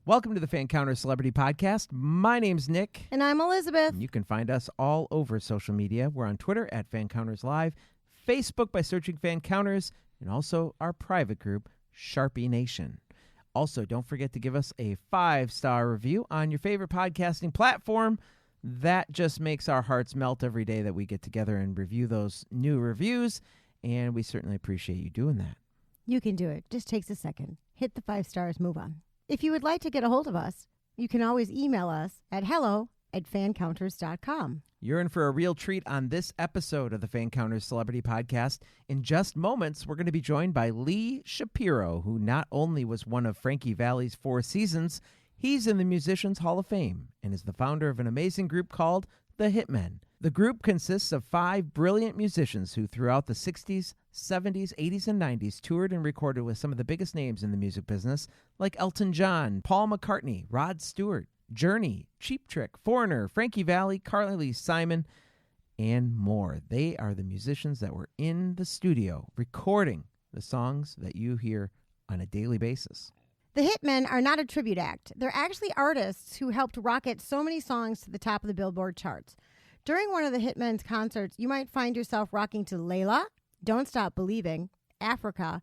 Welcome to the Fancounters Celebrity Podcast. My name's Nick. And I'm Elizabeth. And you can find us all over social media. We're on Twitter at Fancounters Live, Facebook by searching Fancounters, and also our private group, Sharpie Nation. Also, don't forget to give us a 5-star review on your favorite podcasting platform. That just makes our hearts melt every day that we get together and review those new reviews, and we certainly appreciate you doing that. You can do it. Just takes a second. Hit the 5 stars, move on. If you would like to get a hold of us, you can always email us at hello@fancounters.com. You're in for a real treat on this episode of the Fancounters Celebrity Podcast. In just moments, we're going to be joined by Lee Shapiro, who not only was one of Frankie Valli's 4 seasons, he's in the Musicians Hall of Fame and is the founder of an amazing group called the Hitmen. The group consists of 5 brilliant musicians who throughout the 60s, 70s, 80s, and 90s toured and recorded with some of the biggest names in the music business, like Elton John, Paul McCartney, Rod Stewart, Journey, Cheap Trick, Foreigner, Frankie Valli, Carly Simon, and more. They are the musicians that were in the studio recording the songs that you hear on a daily basis. The Hitmen are not a tribute act. They're actually artists who helped rocket so many songs to the top of the Billboard charts. During one of the Hitmen's concerts, you might find yourself rocking to Layla, Don't Stop Believing, Africa,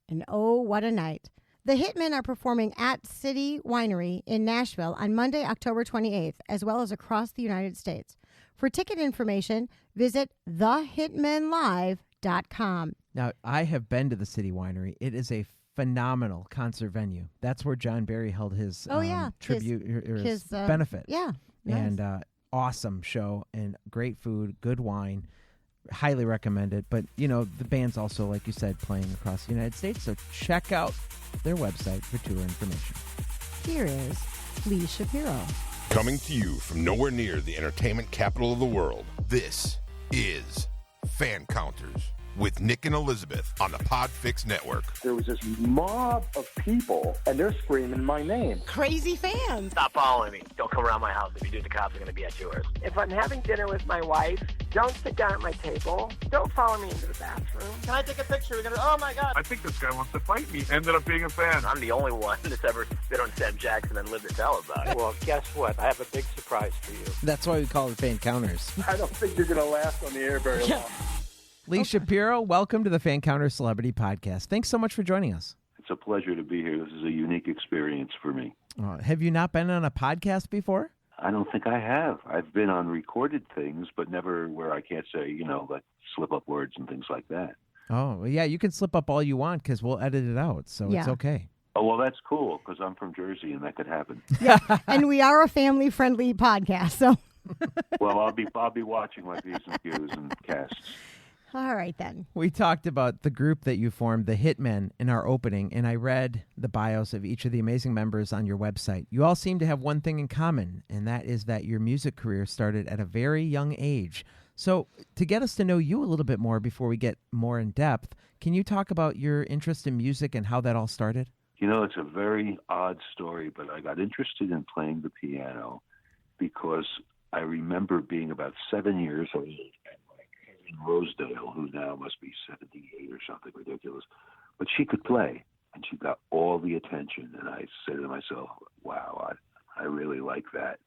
and Oh, What a Night. The Hitmen are performing at City Winery in Nashville on Monday, October 28th, as well as across the United States. For ticket information, visit thehitmenlive.com. Now, I have been to the City Winery. It is a phenomenal concert venue. That's where John Barry held his tribute, his benefit. Yeah. Nice. And awesome show and great food, good wine. Highly recommend it. But, you know, the band's also, like you said, playing across the United States. So check out their website for tour information. Here is Lee Shapiro. Coming to you from nowhere near the entertainment capital of the world, this is Fancounters with Nick and Elizabeth on the Podfix Network. There was this mob of people, and they're screaming my name. Crazy fans. Stop following me. Don't come around my house. If you do, the cops are going to be at yours. If I'm having dinner with my wife, don't sit down at my table. Don't follow me into the bathroom. Can I take a picture? We're going to, oh my God. I think this guy wants to fight me. Ended up being a fan. I'm the only one that's ever been on Sam Jackson and lived to tell about it. Well, guess what? I have a big surprise for you. That's why we call it Fancounters. I don't think you're going to last on the air very long. Lee Shapiro, welcome to the Fancounters Celebrity Podcast. Thanks so much for joining us. It's a pleasure to be here. This is a unique experience for me. Have you not been on a podcast before? I don't think I have. I've been on recorded things, but never where I can't say, like slip up words and things like that. Oh, well, yeah, you can slip up all you want because we'll edit it out, so It's okay. Oh, well, that's cool because I'm from Jersey and that could happen. Yeah, and we are a family-friendly podcast, so. Well, I'll be watching my P's and Q's and casts. All right, then. We talked about the group that you formed, the Hitmen, in our opening, and I read the bios of each of the amazing members on your website. You all seem to have one thing in common, and that is that your music career started at a very young age. So to get us to know you a little bit more before we get more in depth, can you talk about your interest in music and how that all started? It's a very odd story, but I got interested in playing the piano because I remember being about 7 years old. In Rosedale, who now must be 78 or something ridiculous, but she could play, and she got all the attention. And I said to myself, wow, I really like that.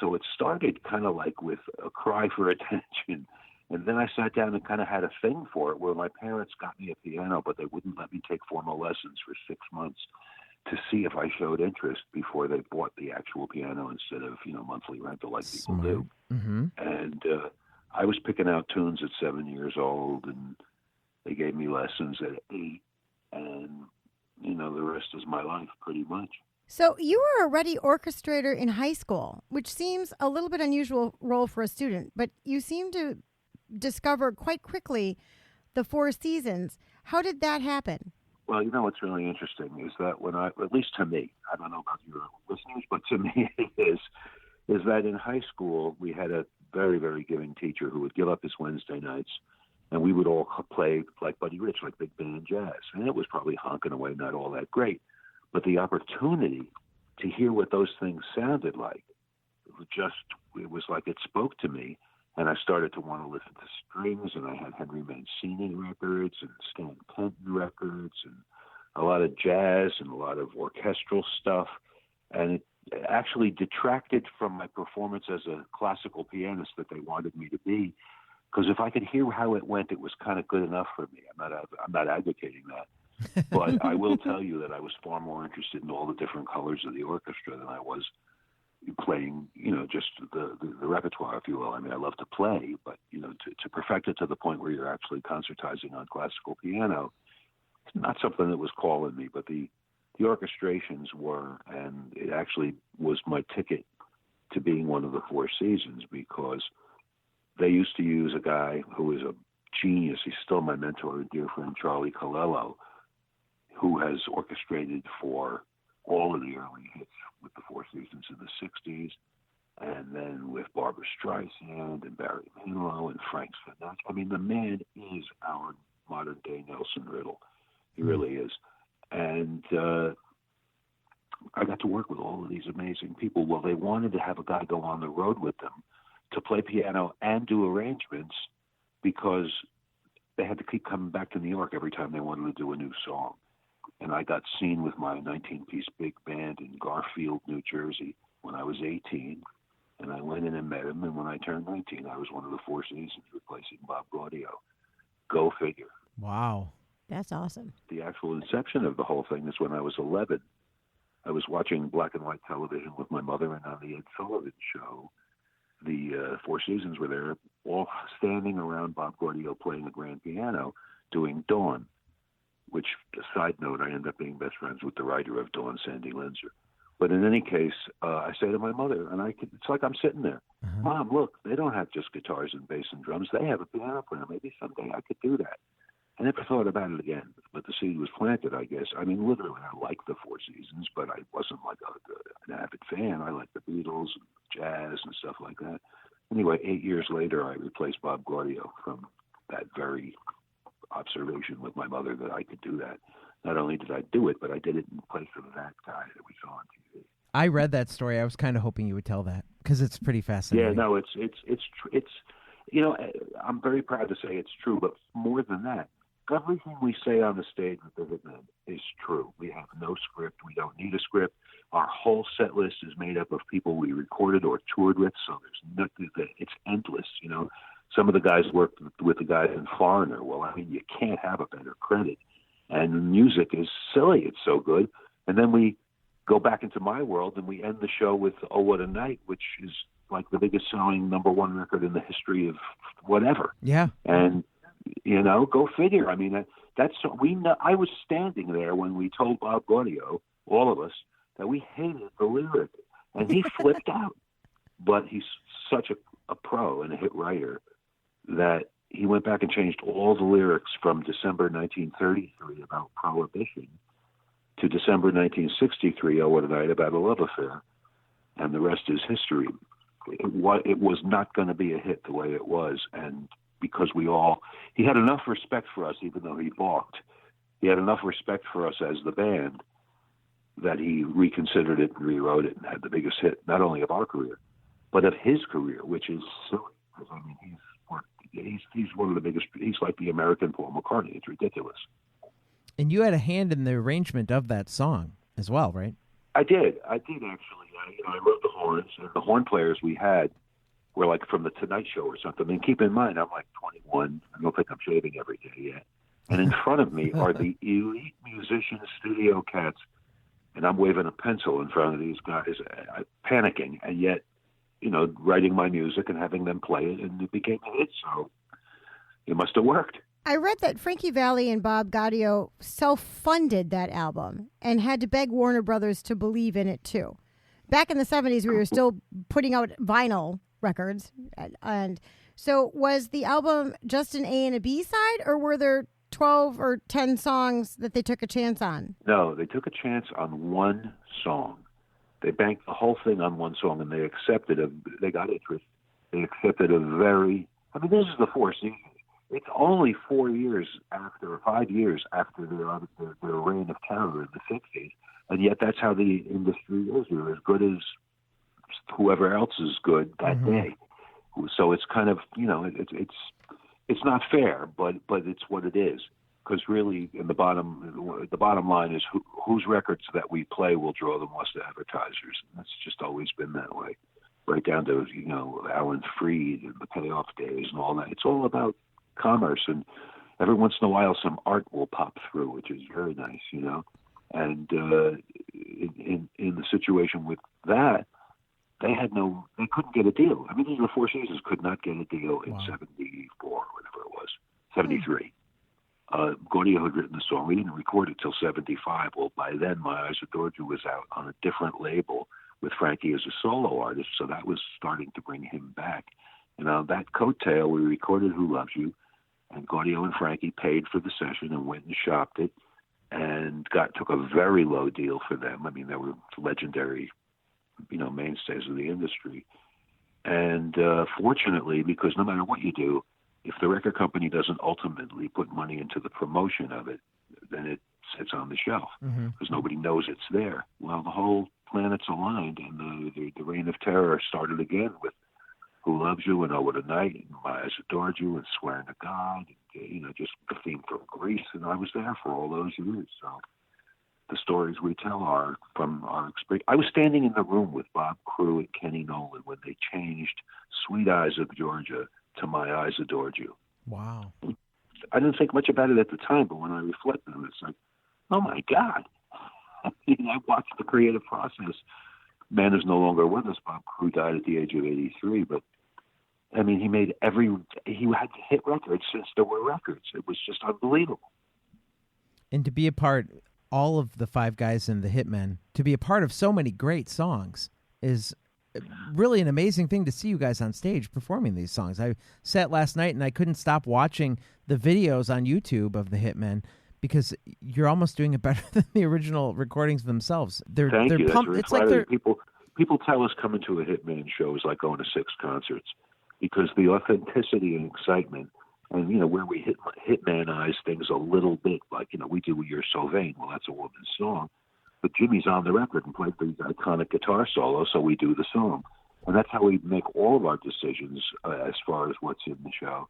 So it started kind of like with a cry for attention, and then I sat down and kind of had a thing for it, where my parents got me a piano, but they wouldn't let me take formal lessons for 6 months to see if I showed interest before they bought the actual piano instead of, monthly rental like people do. Mm-hmm. And I was picking out tunes at 7 years old, and they gave me lessons at 8, and, the rest is my life pretty much. So you were already orchestrator in high school, which seems a little bit unusual role for a student, but you seem to discover quite quickly the 4 seasons. How did that happen? Well, what's really interesting is that at least to me, I don't know about your listeners, but to me it is that in high school we had a very, very giving teacher who would give up his Wednesday nights, and we would all play like Buddy Rich, like big band jazz. And it was probably honking away, not all that great. But the opportunity to hear what those things sounded like, it was like it spoke to me. And I started to want to listen to strings, and I had Henry Mancini records and Stan Kenton records and a lot of jazz and a lot of orchestral stuff. And it actually detracted from my performance as a classical pianist that they wanted me to be. Because if I could hear how it went, it was kind of good enough for me. I'm not advocating that. But I will tell you that I was far more interested in all the different colors of the orchestra than I was playing, just the repertoire, if you will. I mean, I love to play, but, to perfect it to the point where you're actually concertizing on classical piano, it's not something that was calling me, but the orchestrations were, and it actually was my ticket to being one of the Four Seasons, because they used to use a guy who is a genius. He's still my mentor, a dear friend, Charlie Colello, who has orchestrated for all of the early hits with the Four Seasons in the 60s, and then with Barbra Streisand and Barry Manilow and Frank Sinatra. I mean, the man is our modern-day Nelson Riddle. He really is. And I got to work with all of these amazing people. Well, they wanted to have a guy go on the road with them to play piano and do arrangements, because they had to keep coming back to New York every time they wanted to do a new song. And I got seen with my 19-piece big band in Garfield, New Jersey when I was 18. And I went in and met him. And when I turned 19, I was one of the Four Seasons, replacing Bob Gaudio. Go figure. Wow. That's awesome. The actual inception of the whole thing is when I was 11. I was watching black and white television with my mother, and on the Ed Sullivan Show, the Four Seasons were there, all standing around Bob Gaudio playing the grand piano, doing Dawn, which, a side note, I ended up being best friends with the writer of Dawn, Sandy Linzer. But in any case, I say to my mother, and it's like I'm sitting there, Mom, look, they don't have just guitars and bass and drums. They have a piano player. Maybe someday I could do that. I never thought about it again, but the seed was planted, I guess. I mean, literally, I liked the Four Seasons, but I wasn't like an avid fan. I liked the Beatles and jazz and stuff like that. Anyway, 8 years later, I replaced Bob Gaudio from that very observation with my mother that I could do that. Not only did I do it, but I did it in place of that guy that we saw on TV. I read that story. I was kind of hoping you would tell that, because it's pretty fascinating. Yeah, no, it's I'm very proud to say it's true, but more than that, everything we say on the stage with the Hitmen is true. We have no script. We don't need a script. Our whole set list is made up of people we recorded or toured with, so it's endless. Some of the guys worked with the guys in Foreigner. Well, I mean, you can't have a better credit. And the music is silly. It's so good. And then we go back into my world, and we end the show with Oh, What a Night, which is like the biggest selling #1 record in the history of whatever. Yeah. And go figure. I mean, we know. I was standing there when we told Bob Gaudio, all of us, that we hated the lyric, and he flipped out. But he's such a pro and a hit writer that he went back and changed all the lyrics from December 1933 about Prohibition to December 1963, Oh, What a Night, about a love affair, and the rest is history. It was not going to be a hit the way it was, and because he had enough respect for us, even though he balked. He had enough respect for us as the band that he reconsidered it and rewrote it and had the biggest hit, not only of our career, but of his career, which is silly. Because, I mean, he's one of the biggest. He's like the American Paul McCartney. It's ridiculous. And you had a hand in the arrangement of that song as well, right? I did actually. I wrote the horns, and the horn players we had were like from the Tonight Show or something. And keep in mind, I'm like 21. I don't think I'm shaving every day yet. And in front of me are the elite musicians, studio cats, and I'm waving a pencil in front of these guys, panicking, and yet, writing my music and having them play it, and it became a hit. So it must have worked. I read that Frankie Valli and Bob Gaudio self-funded that album and had to beg Warner Brothers to believe in it too. Back in the 70s, we were still putting out vinyl records. And so was the album just an A and a B side, or were there 12 or 10 songs that they took a chance on? No, they took a chance on one song. They banked the whole thing on one song, and they they got interest. They accepted this is the Four Seasons. It's only 5 years after their reign of terror in the 60s, and yet that's how the industry is. You're as good as whoever else is good that day. So it's kind of, it's not fair, but it's what it is. because really, in the bottom line is whose records that we play will draw the most advertisers. And that's just always been that way, right down to Alan Freed and the Payoff Days and all that. It's all about commerce, and every once in a while some art will pop through, which is very nice, And in the situation with that, they couldn't get a deal. I mean, the Four Seasons could not get a deal in 74, whatever it was, 73. Gaudio had written the song. We didn't record it till 75. Well, by then, My Eyes Adored You was out on a different label with Frankie as a solo artist, so that was starting to bring him back. And on that coattail, we recorded Who Loves You, and Gaudio and Frankie paid for the session and went and shopped it and took a very low deal for them. I mean, they were legendary, mainstays of the industry. And fortunately, because no matter what you do, if the record company doesn't ultimately put money into the promotion of it, then it sits on the shelf because nobody knows it's there. Well, the whole planet's aligned, and the reign of terror started again with Who Loves You and Oh What a Night and My Eyes Adored You and Swearing to God, and, just the theme from Grease. And I was there for all those years. So the stories we tell are from our experience. I was standing in the room with Bob Crewe and Kenny Nolan when they changed Sweet Eyes of Georgia to My Eyes Adored You. Wow. I didn't think much about it at the time, but when I reflect on it, it's like, oh my God. I watched the creative process. Man is no longer with us. Bob Crewe died at the age of 83, but I mean, he had hit records since there were records. It was just unbelievable. And to be a part, all of the five guys in the Hitmen, to be a part of so many great songs is really an amazing thing to see you guys on stage performing these songs. I sat last night and I couldn't stop watching the videos on YouTube of the Hitmen because you're almost doing it better than the original recordings themselves. Thank you. Pumped. It's like they're people tell us coming to a Hitman show is like going to 6 concerts because the authenticity and excitement, and where we Hitmanize things a little bit, like we do You're So Vain. Well, that's a woman's song. But Jimmy's on the record and played the iconic guitar solo, so we do the song. And that's how we make all of our decisions as far as what's in the show.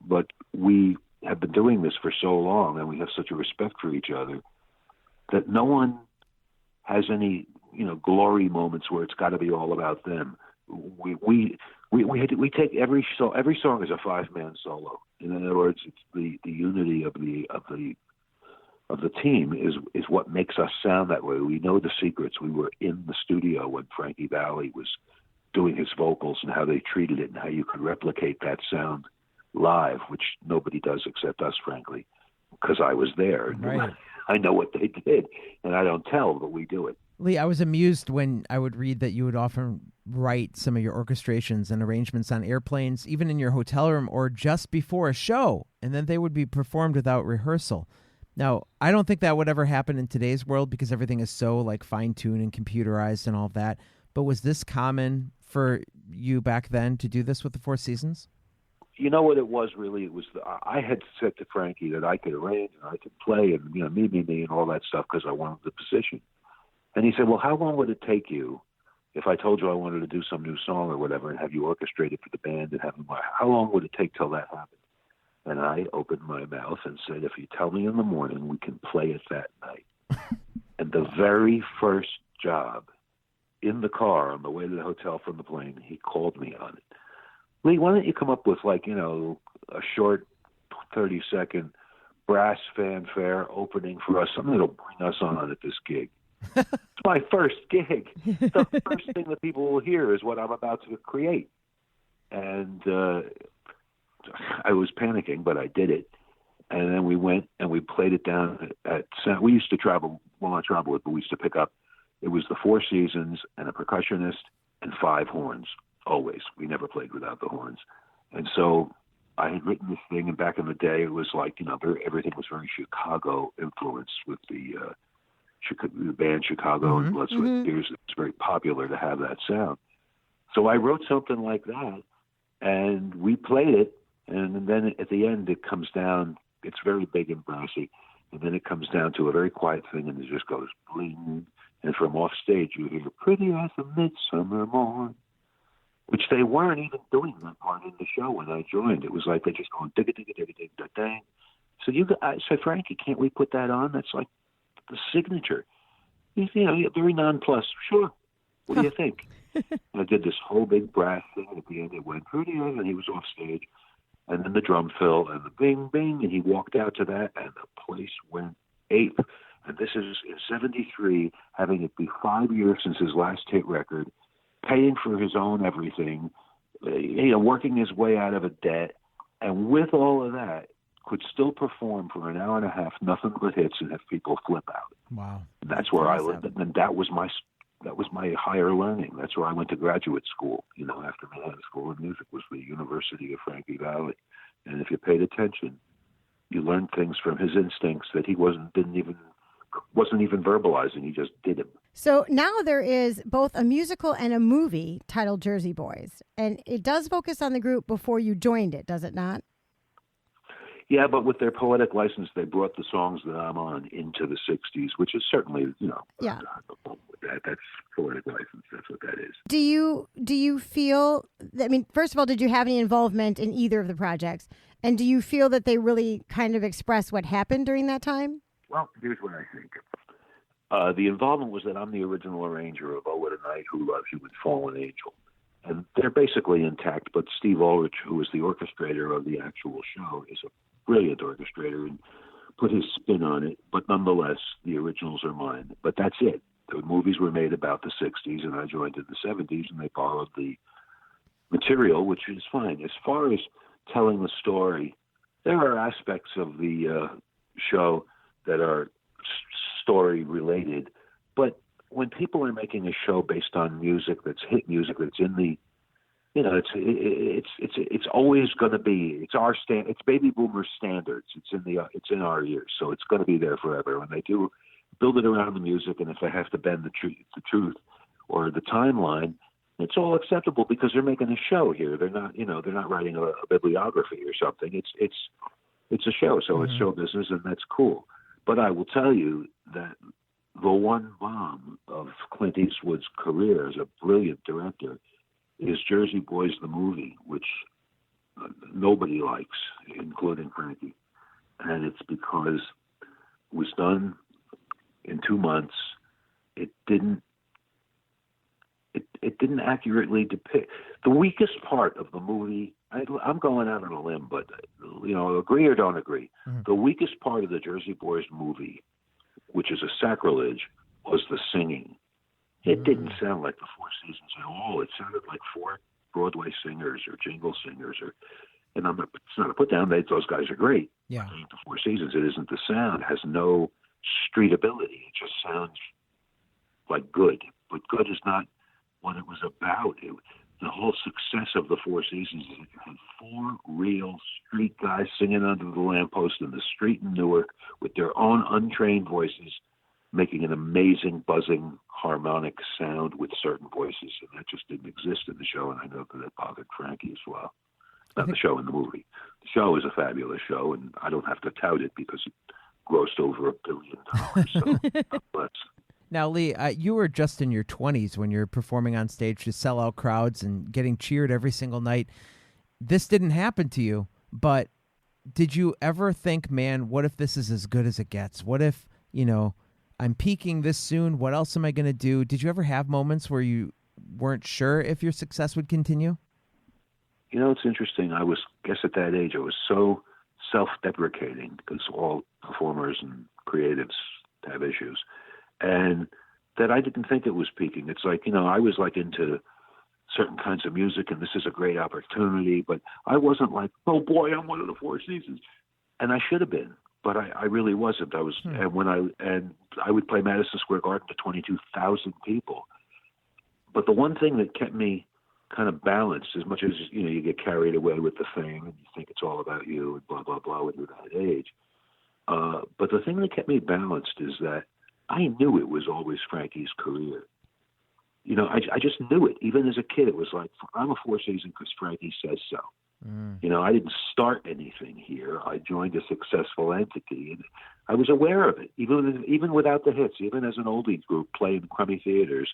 But we have been doing this for so long, and we have such a respect for each other, that no one has any, glory moments where it's got to be all about them. We take every song as a 5-man solo. In other words, it's the unity of the team is what makes us sound that way. We know the secrets. We were in the studio when Frankie Valli was doing his vocals and how they treated it and how you could replicate that sound live, which nobody does except us, frankly, because I was there. Right. I know what they did, and I don't tell, but we do it. Lee, I was amused when I would read that you would often write some of your orchestrations and arrangements on airplanes, even in your hotel room or just before a show, and then they would be performed without rehearsal. Now, I don't think that would ever happen in today's world because everything is so fine-tuned and computerized and all of that. But was this common for you back then to do this with the Four Seasons? You know what it was really? It was I had said to Frankie that I could arrange and I could play and me and all that stuff because I wanted the position. And he said, well, how long would it take you if I told you I wanted to do some new song or whatever and have you orchestrate it for the band and how long would it take till that happened? And I opened my mouth and said, if you tell me in the morning, we can play it that night. And the very first job in the car on the way to the hotel from the plane, he called me on it. Lee, why don't you come up with a short 30-second brass fanfare opening for us, something that'll bring us on at this gig. It's my first gig. The first thing that people will hear is what I'm about to create. And I was panicking, but I did it. And then we went and we played it down at we used to travel, well, not travel with, but we used to pick up. It was the Four Seasons and a percussionist and 5 horns, always. We never played without the horns. And so I had written this thing, and back in the day, it was everything was very Chicago influenced with the band Chicago and Blood, Sweat, and Tears. It's very popular to have that sound. So I wrote something like that, and we played it, and then at the end it comes down, it's very big and brassy, and then it comes down to a very quiet thing, and it just goes bling, and from off stage you hear pretty as a midsummer morn, which they weren't even doing that part in the show when I joined. It was like they just going digga digga digga digga dang, So I said, Frankie, can't we put that on? That's like the signature. He's, very nonplussed. Sure. What do you think? I did this whole big brass thing, and at the end it went pretty, and he was off stage. And then the drum fill, and the bing, bing, and he walked out to that, and the place went ape. And this is in 73, having it be 5 years since his last hit record, paying for his own everything, working his way out of a debt, and with all of that, could still perform for an hour and a half, nothing but hits, and have people flip out. Wow. And that's where I lived, and that was my higher learning. That's where I went to graduate school. After Manhattan School of Music was the University of Frankie Valli, and if you paid attention, you learned things from his instincts that he wasn't even verbalizing. He just did them. So now there is both a musical and a movie titled Jersey Boys, and it does focus on the group before you joined it, does it not? Yeah, but with their poetic license, they brought the songs that I'm on into the 60s, which is certainly, Yeah. That's poetic license. That's what that is. Do you feel, first of all, did you have any involvement in either of the projects? And do you feel that they really kind of express what happened during that time? Well, here's what I think. The involvement was that I'm the original arranger of Oh, What a Night, Who Loves You, and Fallen Angel. And they're basically intact, but Steve Ulrich, who is the orchestrator of the actual show, is a brilliant orchestrator and put his spin on it. But nonetheless, the originals are mine. But that's it. The movies were made about the 60s, and I joined in the 70s, and they borrowed the material, which is fine. As far as telling the story, there are aspects of the show that are story related, but when people are making a show based on music that's hit music, that's in the, it's always going to be, it's baby boomer standards. It's in our ears, so it's going to be there forever. When they do build it around the music, and if they have to bend the truth or the timeline, it's all acceptable because they're making a show here. They're not writing a bibliography or something. It's a show, so it's show business, and that's cool. But I will tell you that the one bomb of Clint Eastwood's career as a brilliant director is Jersey Boys the movie, which nobody likes, including Frankie. And it's because it was done in 2 months. It didn't accurately depict the weakest part of the movie. I'm going out on a limb, but agree or don't agree. Mm-hmm. The weakest part of the Jersey Boys movie, which is a sacrilege, was the singing. It didn't sound like the Four Seasons at all. It sounded like 4 Broadway singers or jingle singers, and it's not a put down. Those guys are great. Yeah, the Four Seasons. It isn't the sound. It has no street ability. It just sounds like good, but good is not what it was about. The whole success of the Four Seasons is that you had 4 real street guys singing under the lamppost in the street in Newark with their own untrained voices, making an amazing buzzing harmonic sound with certain voices, and that just didn't exist in the show, and I know that it bothered Frankie as well. Not the show, in the movie. The show is a fabulous show, and I don't have to tout it because it grossed over $1 billion. So, God bless. Now, Lee, you were just in your 20s when you're performing on stage to sell out crowds and getting cheered every single night. This didn't happen to you, but did you ever think, man, what if this is as good as it gets? What if, I'm peaking this soon? What else am I going to do? Did you ever have moments where you weren't sure if your success would continue? It's interesting. I guess at that age, I was so self-deprecating because all performers and creatives have issues. And that I didn't think it was peaking. It's like, I was like into certain kinds of music and this is a great opportunity, but I wasn't like, oh boy, I'm one of the Four Seasons. And I should have been, but I really wasn't. I was, and I would play Madison Square Garden to 22,000 people. But the one thing that kept me kind of balanced, as much as, you get carried away with the fame and you think it's all about you and blah, blah, blah when you're that age. But the thing that kept me balanced is that I knew it was always Frankie's career. I just knew it. Even as a kid, it was like, I'm a Four Seasons because Frankie says so. I didn't start anything here. I joined a successful entity, and I was aware of it. Even without the hits, even as an oldies group playing crummy theaters,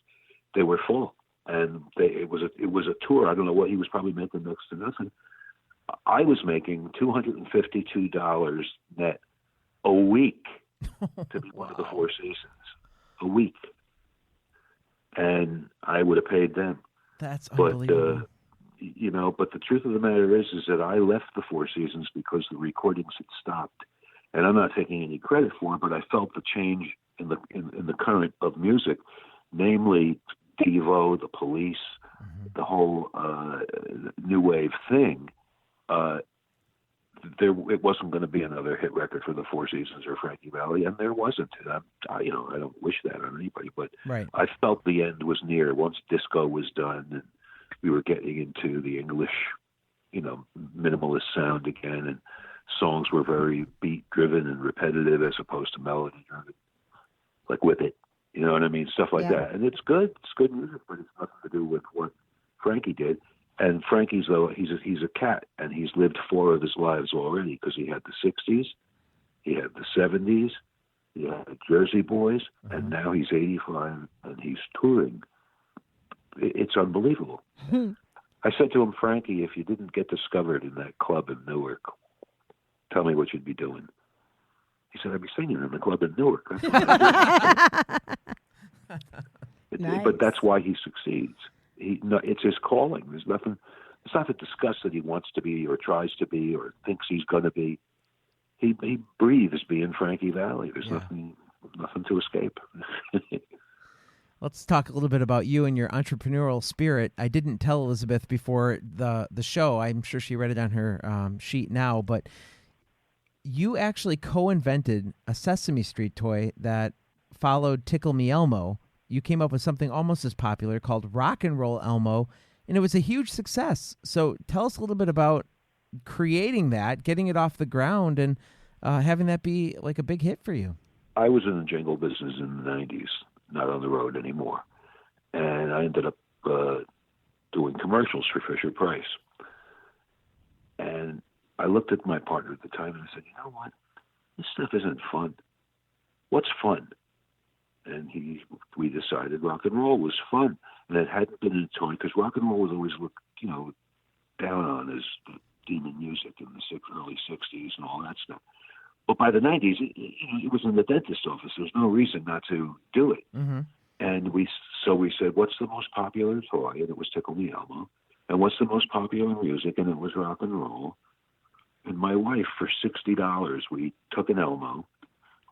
they were full. And it was a tour. I don't know what he was probably making next to nothing. I was making $252 net a week to be one of the Four Seasons. A week. And I would have paid them. That's unbelievable. But the truth of the matter is that I left the Four Seasons because the recordings had stopped. And I'm not taking any credit for it, but I felt the change in the current of music, namely Devo, the Police, the whole new wave thing. It wasn't going to be another hit record for the Four Seasons or Frankie Valli, and there wasn't. And I don't wish that on anybody, but right. I felt the end was near once disco was done, and we were getting into the English, minimalist sound again, and songs were very beat-driven and repetitive as opposed to melody-driven, like Whip It, you know what I mean? Stuff like that. And it's good. It's good music, but it's nothing to do with what Frankie did. And Frankie's, though, he's a cat, and he's lived 4 of his lives already because he had the 60s, he had the 70s, he had the Jersey Boys, and now he's 85 and he's touring. It's unbelievable. I said to him, Frankie, if you didn't get discovered in that club in Newark, tell me what you'd be doing. He said, I'd be singing in the club in Newark. Nice. But that's why he succeeds. It's his calling. There's nothing. It's not to discuss that he wants to be or tries to be or thinks he's going to be. He breathes being Frankie Valli. There's nothing to escape. Let's talk a little bit about you and your entrepreneurial spirit. I didn't tell Elizabeth before the show. I'm sure she read it on her sheet now, but you actually co-invented a Sesame Street toy that followed Tickle Me Elmo. You came up with something almost as popular called Rock and Roll Elmo, and it was a huge success. So tell us a little bit about creating that, getting it off the ground, and having that be like a big hit for you. I was in the jingle business in the 90s, not on the road anymore. And I ended up doing commercials for Fisher-Price. And I looked at my partner at the time and I said, you know what? This stuff isn't fun. What's fun? And we decided rock and roll was fun. And it hadn't been a toy because rock and roll was always looked, down on as demon music in the early 60s and all that stuff. But by the 90s, it was in the dentist's office. There was no reason not to do it. Mm-hmm. And we said, what's the most popular toy? And it was Tickle Me Elmo. And what's the most popular music? And it was rock and roll. And my wife, for $60, we took an Elmo,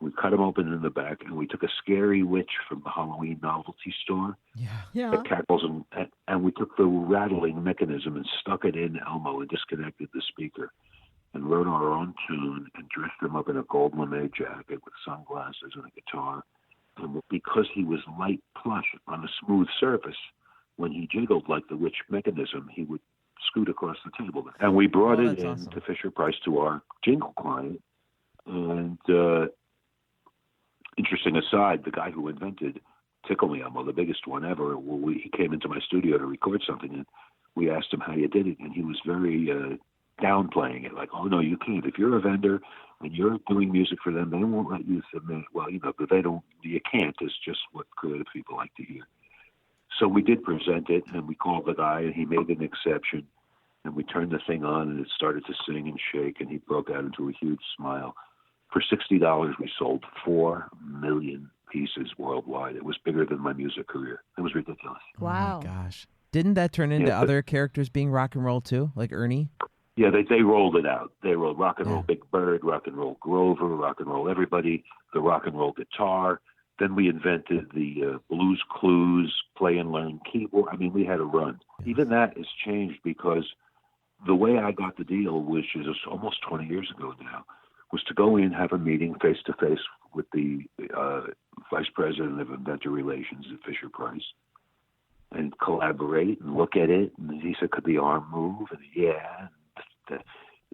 we cut him open in the back, and we took a scary witch from the Halloween novelty store that cackles, and we took the rattling mechanism and stuck it in Elmo and disconnected the speaker and wrote our own tune and dressed him up in a gold lame jacket with sunglasses and a guitar. And because he was light plush on a smooth surface, when he jiggled like the witch mechanism, he would scoot across the table. And we brought it in to Fisher-Price to our jingle client. And interesting aside, the guy who invented Tickle Me Elmo, the biggest one ever, he came into my studio to record something, and we asked him how you did it, and he was very downplaying it, like, oh, no, you can't. If you're a vendor and you're doing music for them, they won't let you submit. Well, but you can't. It's just what creative people like to hear. So we did present it, and we called the guy, and he made an exception. And we turned the thing on, and it started to sing and shake, and he broke out into a huge smile. For $60, we sold 4 million pieces worldwide. It was bigger than my music career. It was ridiculous. Wow. Oh my gosh. Didn't that turn into other characters being rock and roll, too, like Ernie? Yeah, they rolled it out. They rolled rock and roll Big Bird, rock and roll Grover, rock and roll everybody, the rock and roll guitar. Then we invented the Blues Clues, play and learn keyboard. I mean, we had a run. Yes. Even that has changed because the way I got the deal, which is almost 20 years ago now, was to go in, have a meeting face-to-face with the vice president of inventor relations at Fisher-Price and collaborate and look at it. And he said, could the arm move? And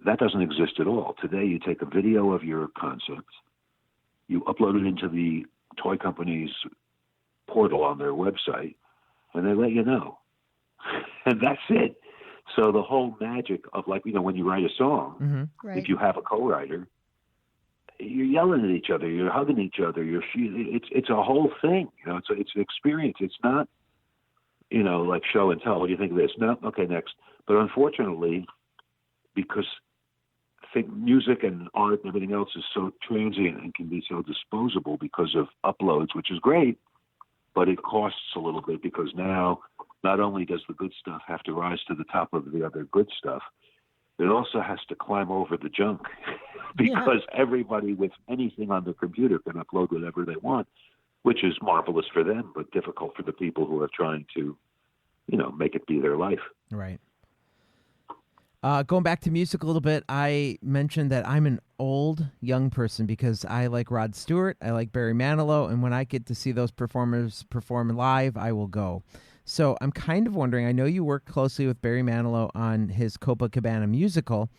that doesn't exist at all. Today, you take a video of your concept, you upload it into the toy company's portal on their website, and they let you know. And that's it. So the whole magic of, like, when you write a song, if you have a co-writer, you're yelling at each other, you're hugging each other, it's a whole thing. It's an experience. It's not, like show and tell. What do you think of this? No, okay, next. But unfortunately, because I think music and art and everything else is so transient and can be so disposable because of uploads, which is great, but it costs a little bit because now not only does the good stuff have to rise to the top of the other good stuff, it also has to climb over the junk because everybody with anything on the computer can upload whatever they want, which is marvelous for them, but difficult for the people who are trying to, make it be their life. Right. Going back to music a little bit, I mentioned that I'm an old young person because I like Rod Stewart, I like Barry Manilow, and when I get to see those performers perform live, I will go. So I'm kind of wondering, I know you worked closely with Barry Manilow on his Copacabana musical.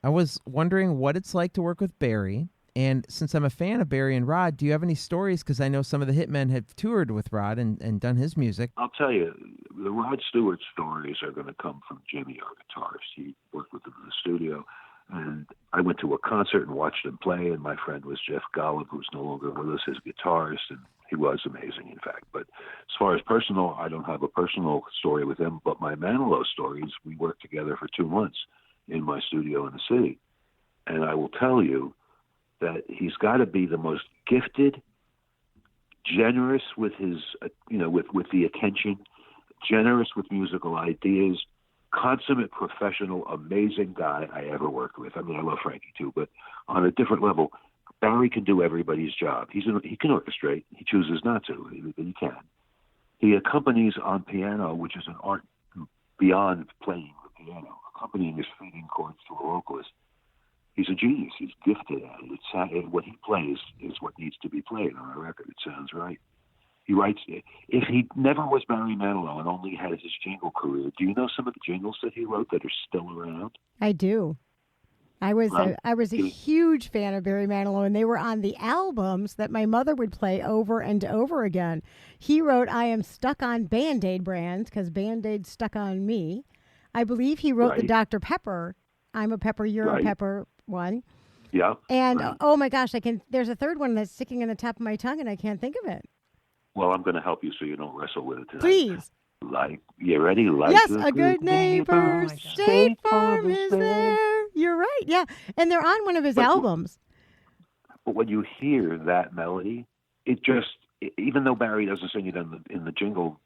I was wondering what it's like to work with Barry. And since I'm a fan of Barry and Rod, do you have any stories? Because I know some of the Hitmen have toured with Rod and done his music. I'll tell you, the Rod Stewart stories are going to come from Jimmy, our guitarist. He worked with him in the studio. And I went to a concert and watched him play, and my friend was Jeff Golub, who's no longer with us, his guitarist, and he was amazing, in fact. But as far as personal, I don't have a personal story with him, but my Manilow stories, we worked together for 2 months in my studio in the city. And I will tell you that he's got to be the most gifted, generous with his, with the attention, generous with musical ideas, consummate professional, amazing guy I ever worked with. I mean, I love Frankie too, but on a different level, Barry can do everybody's job. He can orchestrate. He chooses not to, but he can. He accompanies on piano, which is an art beyond playing the piano, accompanying his feeding chords to a vocalist. He's a genius. He's gifted at it. What he plays is what needs to be played on a record. It sounds right. He writes. If he never was Barry Manilow and only had his jingle career, do you know some of the jingles that he wrote that are still around? I do. I was a huge fan of Barry Manilow, and they were on the albums that my mother would play over and over again. He wrote "I Am Stuck on Band-Aid" brands because Band-Aid stuck on me. I believe he wrote the Dr. Pepper, "I'm a Pepper, You're a Pepper" one. Yeah. And oh my gosh, there's a third one that's sticking in the top of my tongue, and I can't think of it. Well, I'm going to help you so you don't wrestle with it tonight. Please. Like, you ready? Like yes, a good neighbor. State Farm is there. You're right. Yeah, and they're on one of his albums. But when you hear that melody, it just, even though Barry doesn't sing it in the jingle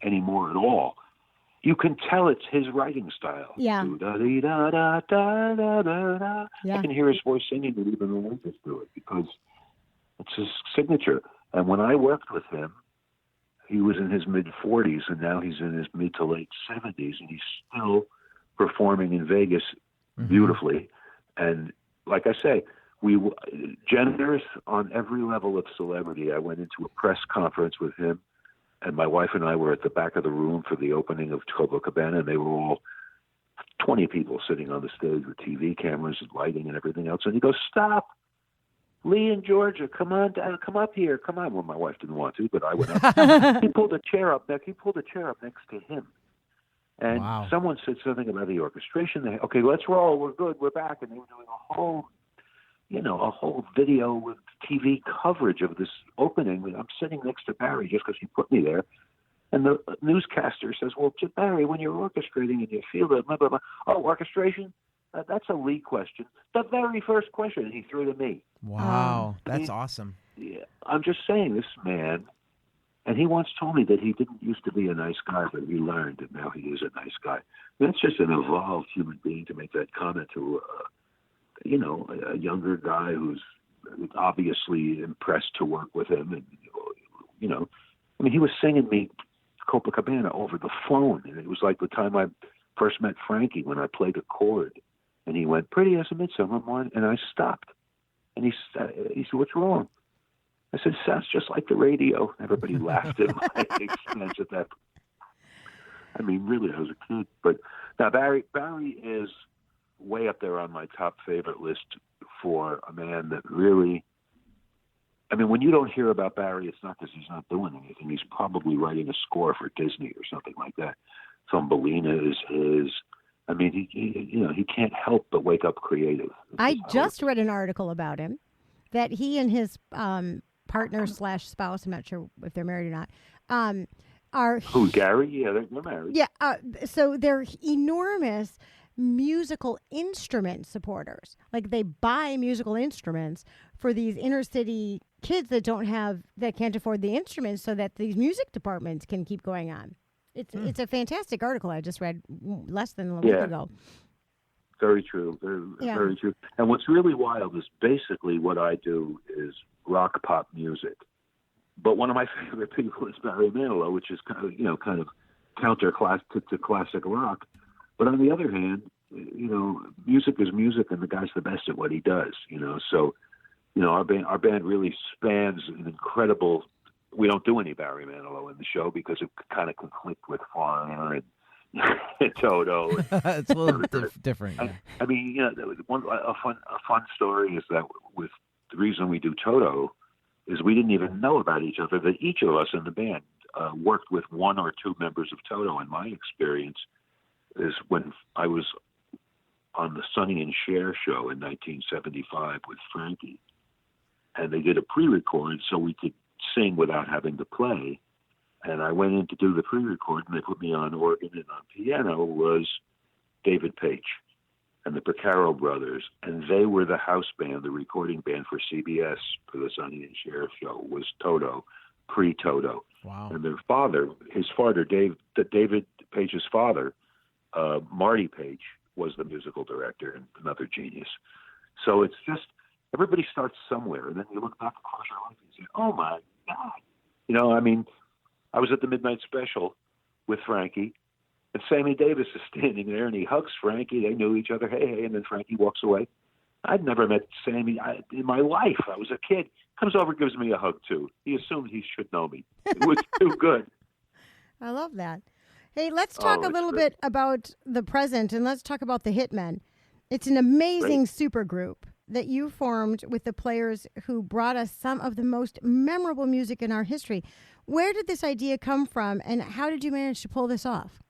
anymore at all, you can tell it's his writing style. Yeah. Da-dee-da-da, da-da-da-da. Yeah. I can hear his voice singing it even the lyrics do it because it's his signature. And when I worked with him, he was in his mid-40s, and now he's in his mid to late 70s, and he's still performing in Vegas beautifully. And like I say, we generous on every level of celebrity. I went into a press conference with him, and my wife and I were at the back of the room for the opening of Copacabana, and they were all 20 people sitting on the stage with TV cameras and lighting and everything else. And he goes, "Stop. Lee in Georgia, come on down, come up here, come on." Well, my wife didn't want to, but I went up. He pulled a chair up next to him. And someone said something about the orchestration. Okay, let's roll. We're good. We're back. And they were doing a whole video with TV coverage of this opening. I'm sitting next to Barry just because he put me there. And the newscaster says, "Well, Barry, when you're orchestrating and you feel that, blah, blah, blah. Oh, orchestration? That's a Lee question. The very first question." And he threw to me. Wow, that's awesome. Yeah, I'm just saying, this man, and he once told me that he didn't used to be a nice guy, but he learned that now he is a nice guy. That's just an evolved human being to make that comment to, a younger guy who's obviously impressed to work with him. And, he was singing me Copacabana over the phone. And it was like the time I first met Frankie when I played a chord. And he went, "Pretty as a midsummer morning," and I stopped. And he said, "What's wrong?" I said, "It sounds just like the radio." Everybody laughed at my expense at that. I mean, really, I was a kid. But now Barry is way up there on my top favorite list for a man that really, when you don't hear about Barry, it's not because he's not doing anything. He's probably writing a score for Disney or something like that. Thumbelina is his. He can't help but wake up creative. I just read an article about him that he and his partner/spouse, I'm not sure if they're married or not, are... Who, Gary? Yeah, they're married. Yeah, so they're enormous musical instrument supporters. Like they buy musical instruments for these inner city kids that can't afford the instruments, so that these music departments can keep going on. It's a fantastic article I just read less than a week ago. Very true. Very true. And what's really wild is basically what I do is rock pop music. But one of my favorite people is Barry Manilow, which is kind of counter to classic rock. But on the other hand, music is music, and the guy's the best at what he does. So our band really spans an incredible. We don't do any Barry Manilow in the show because it kind of conflict with Foreigner and Toto. It's a little different. Yeah. I mean, a fun story is that with the reason we do Toto is we didn't even know about each other. That each of us in the band worked with one or two members of Toto. And my experience is when I was on the Sonny and Cher show in 1975 with Frankie, and they did a pre-record so we could sing without having to play. And I went in to do the pre-record, and they put me on organ, and on piano was David Paich and the Porcaro Brothers, and they were the house band, the recording band for CBS for the Sonny and Cher show was Toto, pre-Toto. Wow. And their father, David Paich's father, Marty Paich, was the musical director and another genius. So it's just, everybody starts somewhere, and then you look back across your life and say, oh my God. I was at the Midnight Special with Frankie, and Sammy Davis is standing there, and he hugs Frankie. They knew each other. Hey, and then Frankie walks away. I'd never met Sammy in my life. I was a kid. Comes over, gives me a hug, too. He assumed he should know me. It was too good. I love that. Hey, let's talk a little bit about the present, and let's talk about the Hitmen. It's an amazing supergroup that you formed with the players who brought us some of the most memorable music in our history. Where did this idea come from, and how did you manage to pull this off?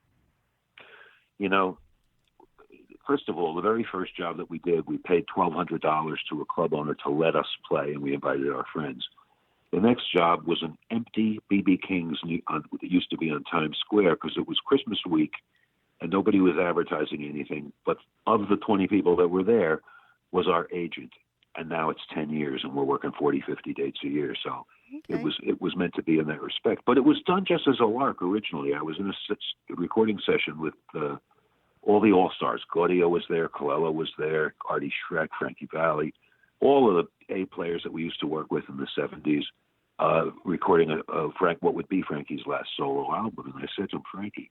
First of all, the very first job that we did, we paid $1,200 to a club owner to let us play, and we invited our friends. The next job was an empty B.B. King's that used to be on Times Square because it was Christmas week, and nobody was advertising anything. But of the 20 people that were there was our agent, and now it's 10 years, and we're working 40, 50 dates a year. So it was meant to be in that respect. But it was done just as a lark originally. I was in a recording session with all the all-stars. Gaudio was there, Colella was there, Artie Schreck, Frankie Valli, all of the A players that we used to work with in the 70s, recording what would be Frankie's last solo album. And I said to him, Frankie,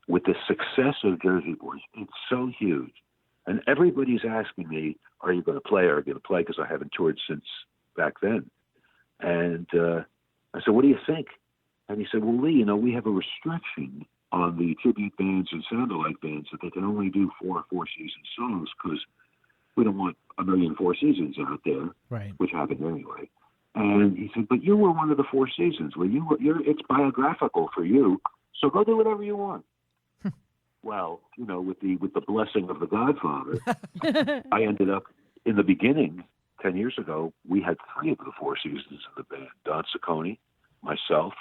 with the success of Jersey Boys, it's so huge. And everybody's asking me, are you going to play? Are you going to play? Because I haven't toured since back then. And I said, what do you think? And he said, well, Lee, we have a restriction on the tribute bands and sound-alike bands that they can only do four-season songs because we don't want a million Four Seasons out there, right? Which happened anyway. And he said, but you were one of the Four Seasons. Well, it's biographical for you, so go do whatever you want. Well, with the blessing of the Godfather, I ended up in the beginning 10 years ago. We had 3 of the Four Seasons of the band: Don Ciccone, myself,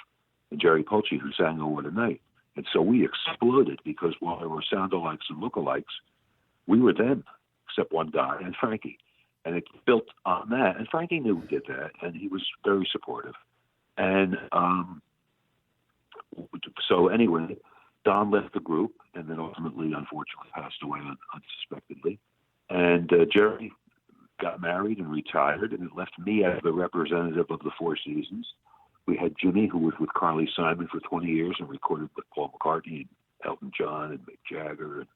and Jerry Polci, who sang "Oh What a Night." And so we exploded because while there were sound-alikes and look-alikes, we were them, except one guy and Frankie. And it built on that. And Frankie knew we did that, and he was very supportive. And so anyway, Don left the group and then ultimately, unfortunately, passed away unsuspectedly. And Jerry got married and retired, and it left me as the representative of the Four Seasons. We had Jimmy, who was with Carly Simon for 20 years and recorded with Paul McCartney and Elton John and Mick Jagger and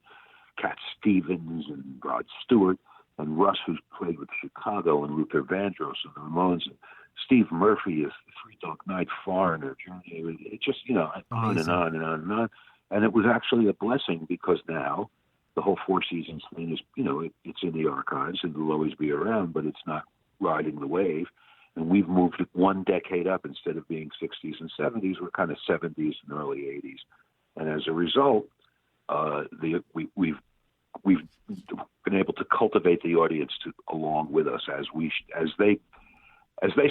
Cat Stevens and Rod Stewart, and Russ, who's played with Chicago and Luther Vandross and the Ramones, and Steve Murphy is Three Dog Night, Foreigner, Journey. It just, on and on and on and on. And it was actually a blessing because now the whole Four Seasons thing is, it's in the archives and will always be around, but it's not riding the wave. And we've moved it one decade up. Instead of being 60s and 70s, we're kind of 70s and early 80s. And as a result, we've been able to cultivate the audience along with us as they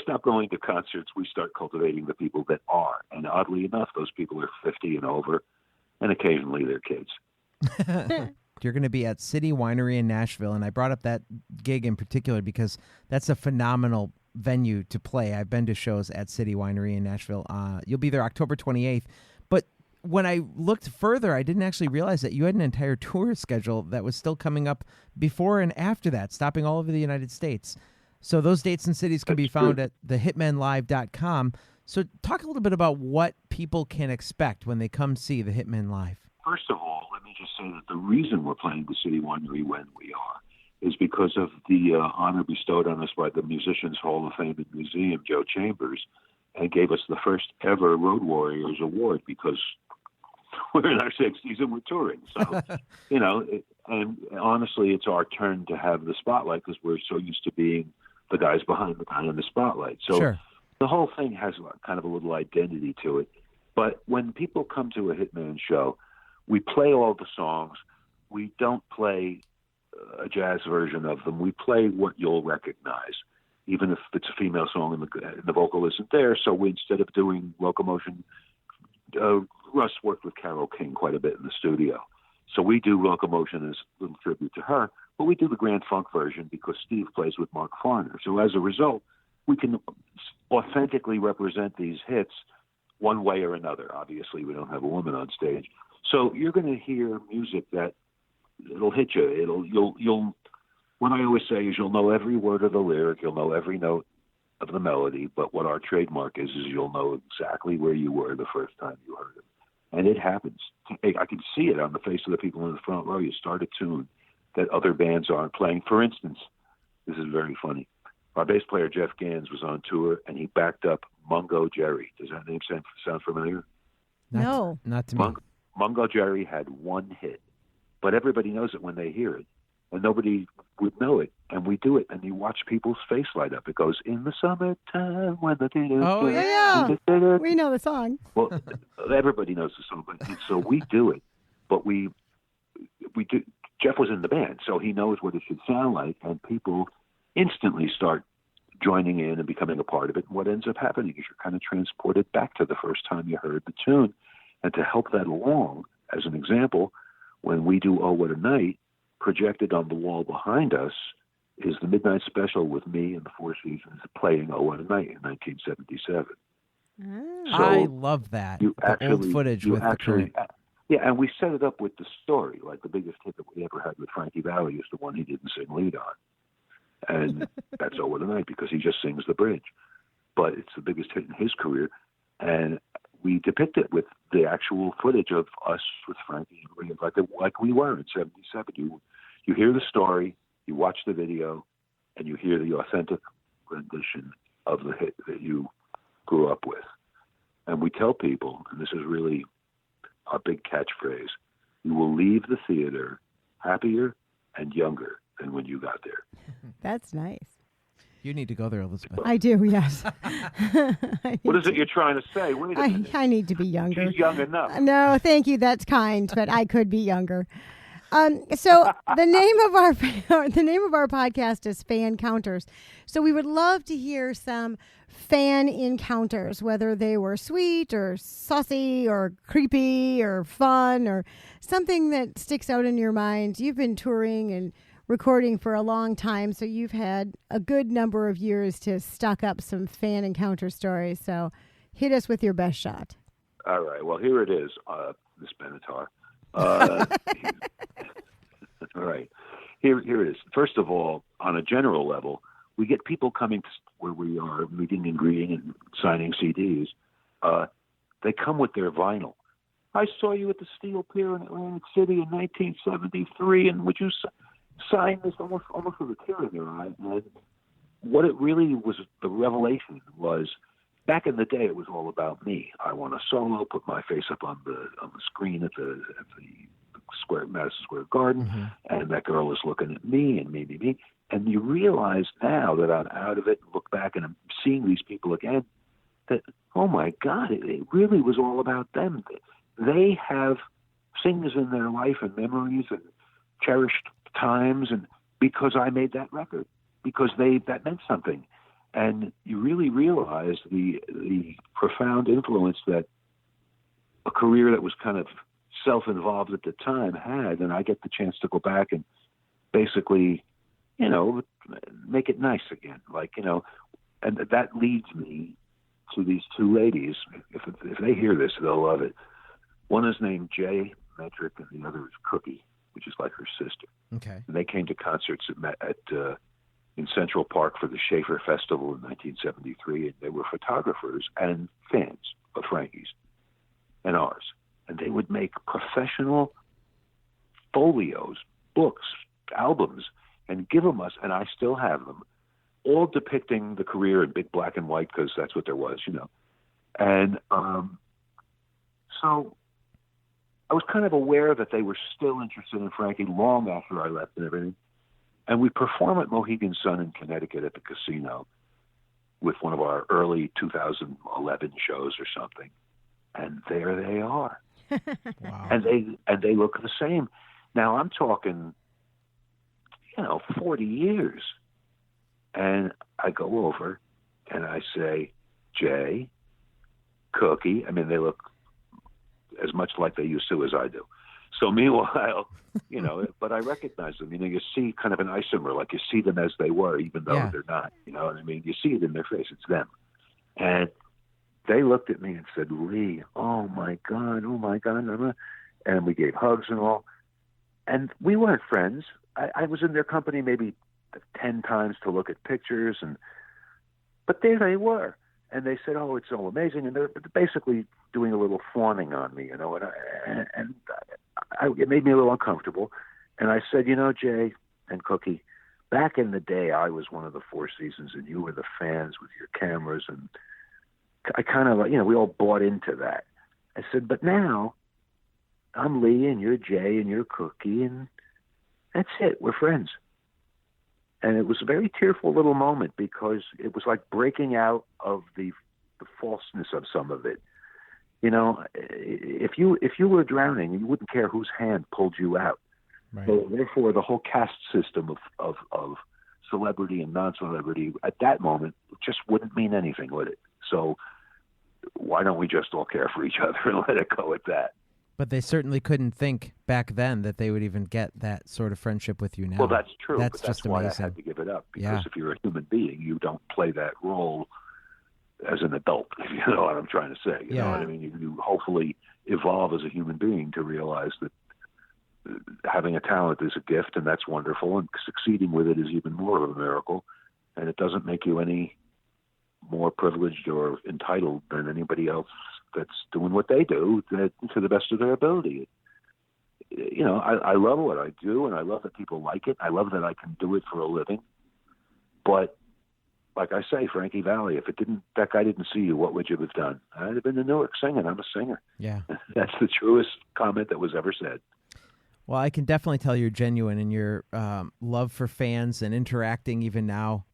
stop going to concerts. We start cultivating the people that are, and oddly enough, those people are 50 and over, and occasionally their kids. You're going to be at City Winery in Nashville, and I brought up that gig in particular because that's a phenomenal venue to play. I've been to shows at City Winery in Nashville. You'll be there October 28th. But when I looked further, I didn't actually realize that you had an entire tour schedule that was still coming up before and after that, stopping all over the United States. So those dates and cities can be found at thehitmenlive.com. So talk a little bit about what people can expect when they come see the Hitmen live. First of all, let me just say that the reason we're playing the City Winery when we are is because of the honor bestowed on us by the Musicians Hall of Fame and Museum, Joe Chambers, and gave us the first ever Road Warriors Award because we're in our 60s and we're touring. So, and honestly, it's our turn to have the spotlight because we're so used to being the guys behind the guy in the spotlight. So sure. The whole thing has kind of a little identity to it. But when people come to a Hitman show, we play all the songs. We don't play a jazz version of them. We play what you'll recognize, even if it's a female song and the vocal isn't there. So instead of doing Locomotion, Russ worked with Carole King quite a bit in the studio. So we do Locomotion as a little tribute to her, but we do the Grand Funk version because Steve plays with Mark Farner. So as a result, we can authentically represent these hits one way or another. Obviously, we don't have a woman on stage. So you're going to hear music that it'll hit you. You'll. What I always say is you'll know every word of the lyric, you'll know every note of the melody, but what our trademark is you'll know exactly where you were the first time you heard it. And it happens. I can see it on the face of the people in the front row. You start a tune that other bands aren't playing. For instance, this is very funny. Our bass player, Jeff Gans, was on tour, and he backed up Mungo Jerry. Does that name sound familiar? No. Not to me. Mungo Jerry had one hit, but everybody knows it when they hear it, and nobody would know it. And we do it, and you watch people's face light up. It goes, in the summertime when the... Oh, yeah. We know the song. Well, everybody knows the song, but so we do it, but we do. Jeff was in the band, so he knows what it should sound like, and people instantly start joining in and becoming a part of it. And what ends up happening is you're kind of transported back to the first time you heard the tune. And to help that along, as an example, when we do Oh, What a Night, projected on the wall behind us is the Midnight Special with me and the Four Seasons playing Oh, What a Night in 1977. Oh. So I love that. Old footage with the current. Yeah, and we set it up with the story. Like the biggest hit that we ever had with Frankie Valli is the one he didn't sing lead on. And that's Oh, What a Night because he just sings the bridge. But it's the biggest hit in his career. And we depict it with the actual footage of us with Frankie like we were in 77. You hear the story, you watch the video, and you hear the authentic rendition of the hit that you grew up with. And we tell people, and this is really our big catchphrase, you will leave the theater happier and younger than when you got there. That's nice. You need to go there, Elizabeth. I do, yes. What is it you're trying to say? Wait a minute. I need to be younger. She's young enough. No, thank you. That's kind, but I could be younger. So the name of our podcast is Fancounters. So we would love to hear some fan encounters, whether they were sweet or saucy or creepy or fun or something that sticks out in your mind. You've been touring and recording for a long time, so you've had a good number of years to stock up some fan encounter stories. So hit us with your best shot. All right. Well, here it is, Miss Benatar. All right. Here it is. First of all, on a general level, we get people coming to where we are meeting and greeting and signing CDs. They come with their vinyl. I saw you at the Steel Pier in Atlantic City in 1973, and would you sign this almost with a tear in their eye? And what it really was, the revelation was, back in the day, it was all about me. I want a solo, put my face up on the screen at the Madison Square Garden, and that girl is looking at me and me. And you realize now that I'm out of it, look back and I'm seeing these people again, that, oh my God, it really was all about them. They have things in their life and memories and cherished times, and because I made that record, because that meant something. And you really realize the profound influence that a career that was kind of self-involved at the time had, and I get the chance to go back and basically, you know, make it nice again. Like, you know, and that leads me to these two ladies. If they hear this, they'll love it. One is named Jay Metric, and the other is Cookie, which is like her sister. Okay. And they came to concerts in Central Park for the Schaefer Festival in 1973, and they were photographers and fans of Frankie's and ours. And they would make professional folios, books, albums, and give them us, and I still have them, all depicting the career in big black and white, because that's what there was, you know. And so I was kind of aware that they were still interested in Frankie long after I left and everything. And we perform at Mohegan Sun in Connecticut at the casino with one of our early 2011 shows or something. And there they are. Wow. And they look the same. Now I'm talking, you know, 40 years. And I go over and I say, Jay, Cookie. I mean, they look as much like they used to as I do. So meanwhile, you know, but I recognize them. You know, you see kind of an isomer, like you see them as they were, even though they're not. You know what I mean? You see it in their face. It's them. And they looked at me and said, Lee, oh my God. And we gave hugs and all. And we weren't friends. I was in their company maybe 10 times to look at pictures, but there they were. And they said, oh, it's so amazing. And they're basically doing a little fawning on me, you know, and it made me a little uncomfortable. And I said, you know, Jay and Cookie, back in the day, I was one of the Four Seasons and you were the fans with your cameras. And I kind of, you know, we all bought into that. I said, but now I'm Lee and you're Jay and you're Cookie, and that's it. We're friends. And it was a very tearful little moment, because it was like breaking out of the falseness of some of it. You know, if you were drowning, you wouldn't care whose hand pulled you out. Right. So therefore, the whole caste system of celebrity and non-celebrity at that moment just wouldn't mean anything, would it? So why don't we just all care for each other and let it go at that? But they certainly couldn't think back then that they would even get that sort of friendship with you now. Well, that's true. That's but just that's why amazing. I had to give it up, because if you're a human being, you don't play that role as an adult, if you know what I'm trying to say. You know what I mean? You hopefully evolve as a human being to realize that having a talent is a gift, and that's wonderful, and succeeding with it is even more of a miracle, and it doesn't make you any more privileged or entitled than anybody else that's doing what they do to the best of their ability. You know, I love what I do, and I love that people like it. I love that I can do it for a living. But like I say, Frankie Valli, if that guy didn't see you, what would you have done? I'd have been in Newark singing. I'm a singer. Yeah. That's the truest comment that was ever said. Well, I can definitely tell you're genuine in your love for fans and interacting even now,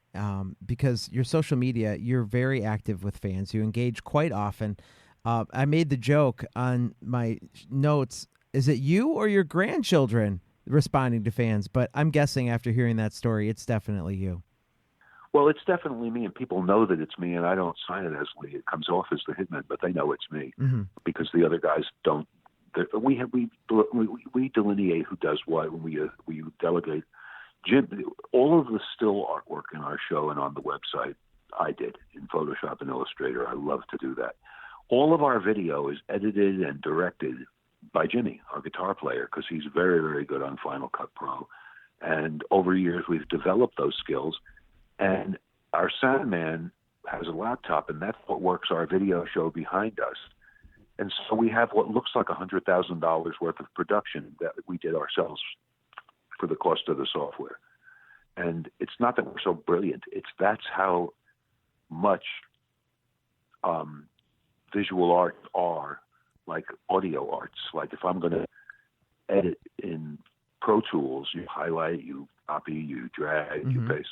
because your social media, you're very active with fans. You engage quite often. I made the joke on my notes, is it you or your grandchildren responding to fans? But I'm guessing after hearing that story, it's definitely you. Well, it's definitely me, and people know that it's me, and I don't sign it as Lee. It comes off as the Hitmen, but they know it's me because the other guys don't. We delineate who does what, and we delegate. Jim, all of the still artwork in our show and on the website, I did in Photoshop and Illustrator. I love to do that. All of our video is edited and directed by Jimmy, our guitar player, because he's very, very good on Final Cut Pro. And over years, we've developed those skills. And our sound man has a laptop, and that's what works our video show behind us. And so we have what looks like $100,000 worth of production that we did ourselves for the cost of the software. And it's not that we're so brilliant. That's how much visual art are like audio arts. Like if I'm going to edit in Pro Tools, you highlight, you copy, you drag, you paste.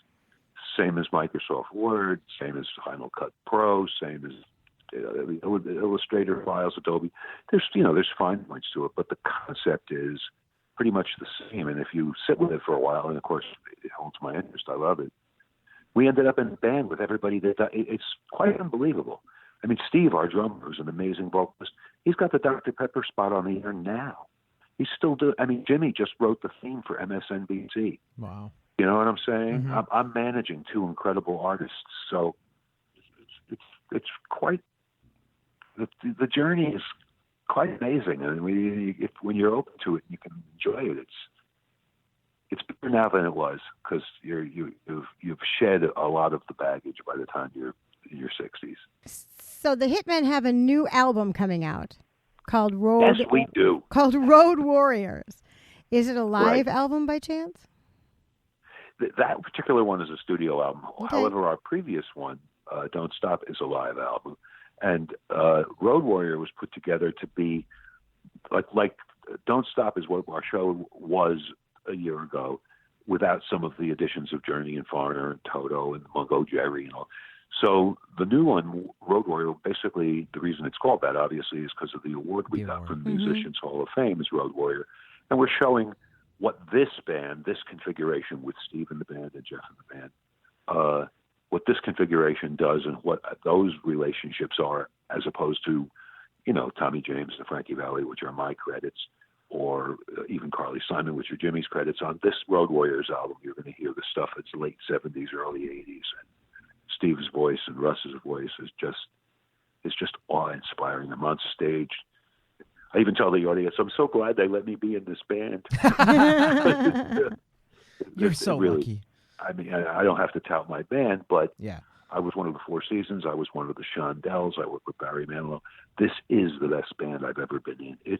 Same as Microsoft Word, same as Final Cut Pro, same as Illustrator files, Adobe. There's fine points to it, but the concept is pretty much the same. And if you sit with it for a while, and of course it holds my interest, I love it. We ended up in a band with everybody it's quite unbelievable. I mean, Steve, our drummer, who's an amazing vocalist, he's got the Dr. Pepper spot on the air now. he's still doing. I mean, Jimmy just wrote the theme for MSNBC. Wow. You know what I'm saying? Mm-hmm. I'm managing two incredible artists, so it's quite the journey is quite amazing. And when you're open to it, you can enjoy it. It's better now than it was because you've shed a lot of the baggage by the time you're in your 60s. So the Hitmen have a new album coming out called Road. Yes, we do. Called Road Warriors. Is it a live Right. album by chance? That particular one is a studio album. Okay. However, our previous one, Don't Stop, is a live album. And Road Warrior was put together to be like Don't Stop is what our show was a year ago, without some of the additions of Journey and Foreigner and Toto and Mungo Jerry and all. So the new one, Road Warrior, basically the reason it's called that, obviously, is because of the award we got from the Musicians Hall of Fame is Road Warrior. And we're showing what this band, this configuration with Steve in the band and Jeff in the band, what this configuration does and what those relationships are, as opposed to, Tommy James and Frankie Valli, which are my credits, or even Carly Simon, which are Jimmy's credits. On this Road Warriors album, you're going to hear the stuff that's late 70s, early 80s, and Steve's voice and Russ's voice is just awe-inspiring. I'm on stage. I even tell the audience, I'm so glad they let me be in this band. You're so really, lucky. I mean, I don't have to tout my band, but Yeah. I was one of the Four Seasons. I was one of the Shondells. I worked with Barry Manilow. This is the best band I've ever been in.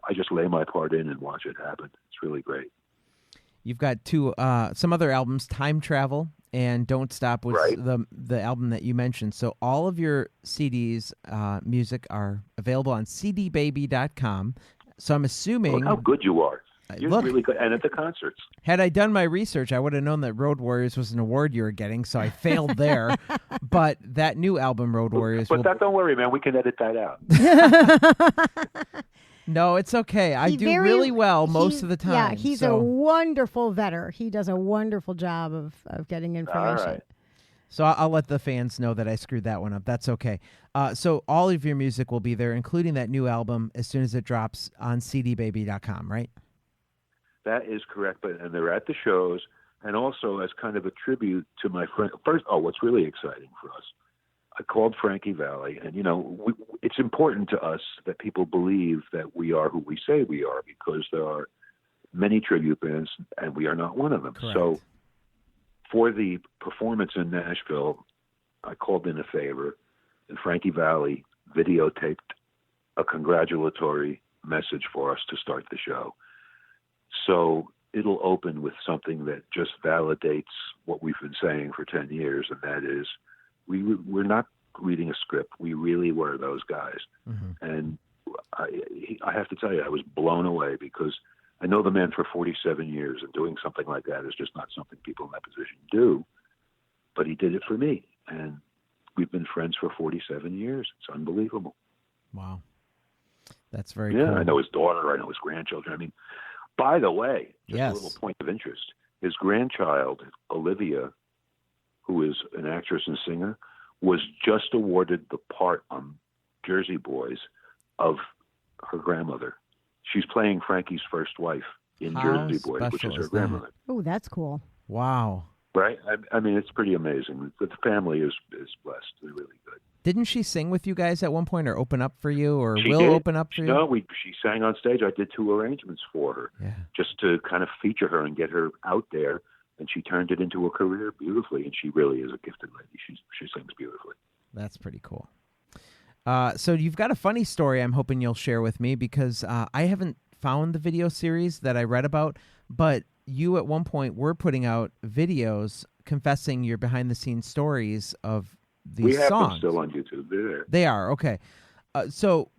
I just lay my part in and watch it happen. It's really great. You've got some other albums, Time Travel and Don't Stop was Right. the album that you mentioned. So all of your CDs, music, are available on cdbaby.com. So I'm assuming... Look how good you are. You're Look. really good. And at the concerts. Had I done my research, I would have known that Road Warriors was an award you were getting, so I failed there. But that new album, Road Warriors... But don't worry, man. We can edit that out. No, it's okay. I do really well most of the time. Yeah, he's a wonderful vetter. He does a wonderful job of getting information. All right. So I'll let the fans know that I screwed that one up. That's okay. So all of your music will be there, including that new album, as soon as it drops on cdbaby.com, right? That is correct. And they're at the shows. And also as kind of a tribute to my friend. First, what's really exciting for us, I called Frankie Valli. And, it's important to us that people believe that we are who we say we are, because there are many tribute bands, and we are not one of them. Correct. So for the performance in Nashville, I called in a favor, and Frankie Valli videotaped a congratulatory message for us to start the show. So it'll open with something that just validates what we've been saying for 10 years, and that is we're not reading a script. We really were those guys. Mm-hmm. And I have to tell you, I was blown away, because I know the man for 47 years, and doing something like that is just not something people in that position do. But he did it for me, and we've been friends for 47 years. It's unbelievable. Wow. That's very cool. cool. I know his daughter. I know his grandchildren. I mean, by the way, just Yes. a little point of interest, his grandchild, Olivia, who is an actress and singer, was just awarded the part on Jersey Boys of her grandmother. She's playing Frankie's first wife in How Jersey Boys, which special is her is that? grandmother. Oh, that's cool. Wow. Right? I mean, it's pretty amazing. The family is blessed. They're really good. Didn't she sing with you guys at one point, or open up for you, or She will did. open up for you? No, she sang on stage. I did 2 arrangements for her, Yeah. just to kind of feature her and get her out there. And she turned it into a career beautifully. And she really is a gifted lady. She sings beautifully. That's pretty cool. So you've got a funny story I'm hoping you'll share with me, because I haven't found the video series that I read about, but you at one point were putting out videos confessing your behind-the-scenes stories of these We have songs. them still on YouTube. They're there. They are, okay. So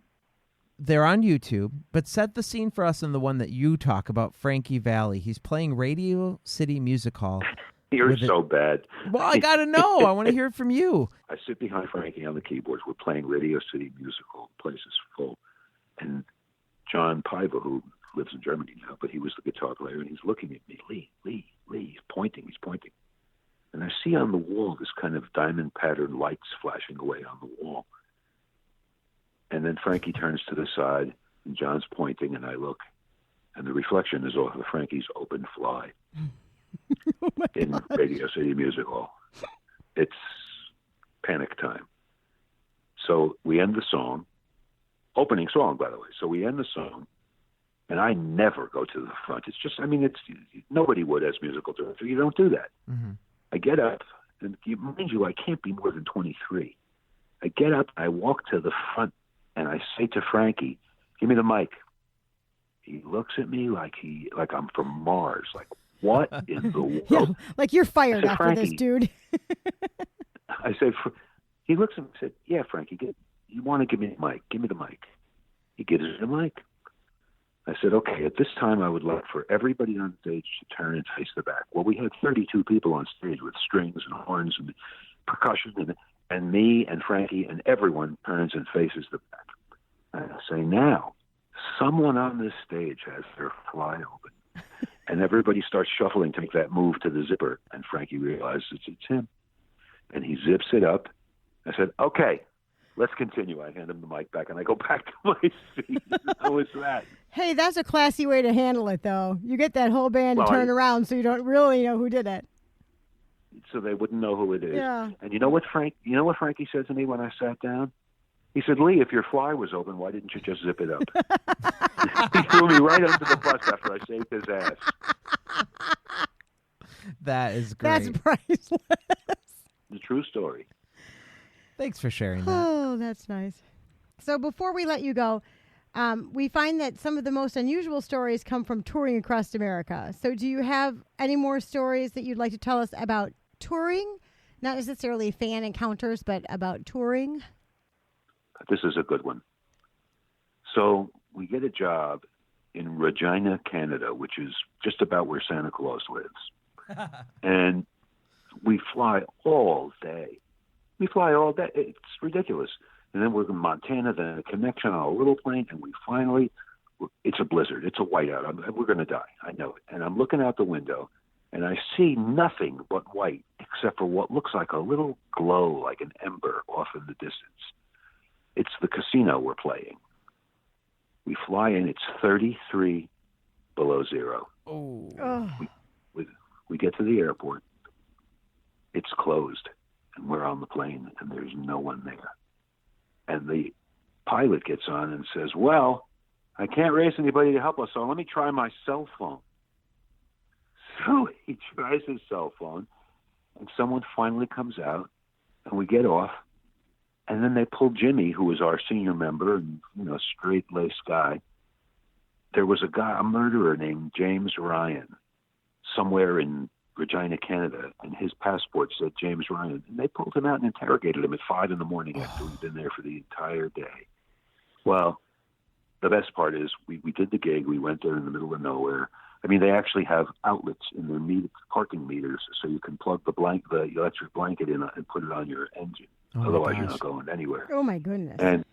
they're on YouTube, but set the scene for us in the one that you talk about, Frankie Valli. He's playing Radio City Music Hall. You're so bad. Well, I got to know. I want to hear it from you. I sit behind Frankie on the keyboards. We're playing Radio City Musical. The place is full. And John Paiva, who lives in Germany now, but he was the guitar player, and he's looking at me. Lee. He's pointing. And I see on the wall this kind of diamond pattern lights flashing away on the wall. And then Frankie turns to the side, and John's pointing, and I look. and the reflection is off of Frankie's open fly in gosh. Radio City Music Hall. It's panic time. So we end the song, opening song, by the way. So we end the song, and I never go to the front. It's just, nobody would as musical director. You don't do that. Mm-hmm. I get up, and mind you, I can't be more than 23. I get up, I walk to the front, and I say to Frankie, "Give me the mic." He looks at me like I'm from Mars. Like, what in the world? Yeah, like you're fired said, after this, dude. I said, he looks at me and said, "Yeah, Frankie, you want to give me the mic? Give me the mic." He gives me the mic. I said, "Okay, at this time I would like for everybody on stage to turn and face the back." Well, we had 32 people on stage with strings and horns and percussion, and me and Frankie and everyone turns and faces the back. And I say, "Now, someone on this stage has their fly open." And everybody starts shuffling to make that move to the zipper, and Frankie realizes it's him. And he zips it up. I said, "Okay, let's continue." I hand him the mic back, and I go back to my seat. How was that? Hey, that's a classy way to handle it, though. You get that whole band to turn around so you don't really know who did it. So they wouldn't know who it is. Yeah. And you know what Frankie said to me when I sat down? He said, "Lee, if your fly was open, why didn't you just zip it up?" He threw me right under the bus after I saved his ass. That is great. That's priceless. The true story. Thanks for sharing that. Oh, that's nice. So before we let you go, we find that some of the most unusual stories come from touring across America. So do you have any more stories that you'd like to tell us about touring? Not necessarily fan encounters, but about touring? This is a good one. So we get a job in Regina, Canada, which is just about where Santa Claus lives. And we fly all day. It's ridiculous. And then we're in Montana, then a connection on a little plane, and it's a blizzard. It's a whiteout. We're going to die. I know it. And I'm looking out the window, and I see nothing but white except for what looks like a little glow, like an ember off in the distance. It's the casino we're playing. We fly in. It's 33 below zero. Oh. We get to the airport. It's closed, and we're on the plane, and there's no one there. And the pilot gets on and says, "Well, I can't raise anybody to help us, so let me try my cell phone." So he tries his cell phone, and someone finally comes out, and we get off. And then they pulled Jimmy, who was our senior member, and straight-laced guy. There was a murderer named James Ryan, somewhere in Regina, Canada, and his passport said James Ryan. And they pulled him out and interrogated him at 5 a.m. after we'd been there for the entire day. Well, the best part is we did the gig. We went there in the middle of nowhere. I mean, they actually have outlets in their parking meters, so you can plug the electric blanket in and put it on your engine. Oh, otherwise, you're not going anywhere. Oh, my goodness.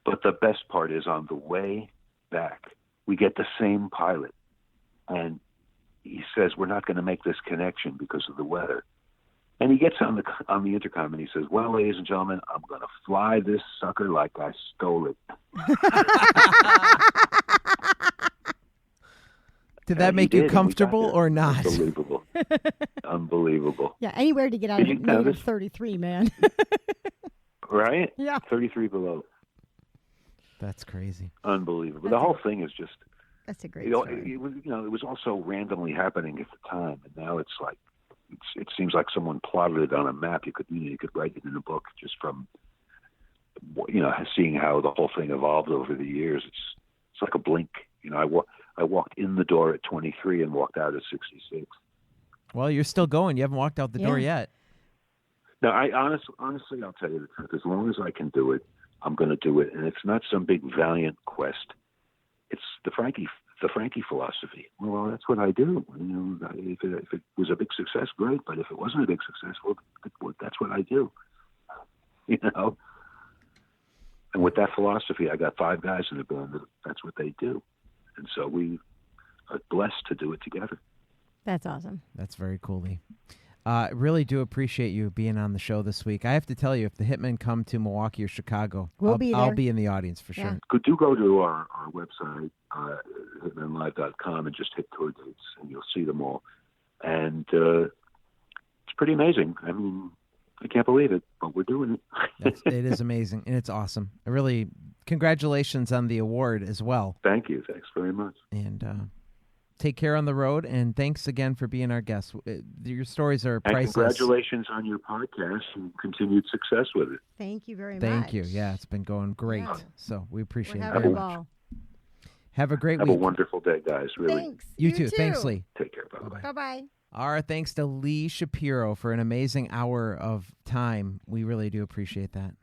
But the best part is on the way back, we get the same pilot, and he says, "We're not going to make this connection because of the weather." And he gets on the intercom and he says, "Well, ladies and gentlemen, I'm going to fly this sucker like I stole it." Did that make you comfortable or not? Unbelievable. Unbelievable. Yeah, anywhere to get out of negative 33, man. Right? Yeah. 33 below. That's crazy. Unbelievable. The whole thing is just... That's a great story. It was also randomly happening at the time, and now it's like it seems like someone plotted it on a map. You could write it in a book just from seeing how the whole thing evolved over the years. It's like a blink. I walked in the door at 23 and walked out at 66. Well, you're still going. You haven't walked out the door yet. No, I honestly, I'll tell you the truth. As long as I can do it, I'm going to do it, and it's not some big valiant quest. It's the Frankie philosophy. Well, that's what I do. If it was a big success, great. But if it wasn't a big success, well, that's what I do. And with that philosophy, I got 5 guys in the band. That's what they do, and so we are blessed to do it together. That's awesome. That's very cool, Lee. Really do appreciate you being on the show this week. I have to tell you, if the Hitmen come to Milwaukee or Chicago, I'll be in the audience for sure. Do go to our website, hitmenlive.com, and just hit tour dates, and you'll see them all. And it's pretty amazing. I mean, I can't believe it, but we're doing it. It is amazing, and it's awesome. Congratulations on the award as well. Thank you. Thanks very much. And take care on the road, and thanks again for being our guest. Your stories are priceless. And congratulations on your podcast and continued success with it. Thank you very much. Thank you. Yeah, it's been going great. Yeah. So we appreciate it We're very having a much. ball. Have a great week. Have a wonderful day, guys. Really. Thanks. You too. Thanks, Lee. Take care. Bye-bye. Bye-bye. Our thanks to Lee Shapiro for an amazing hour of time. We really do appreciate that.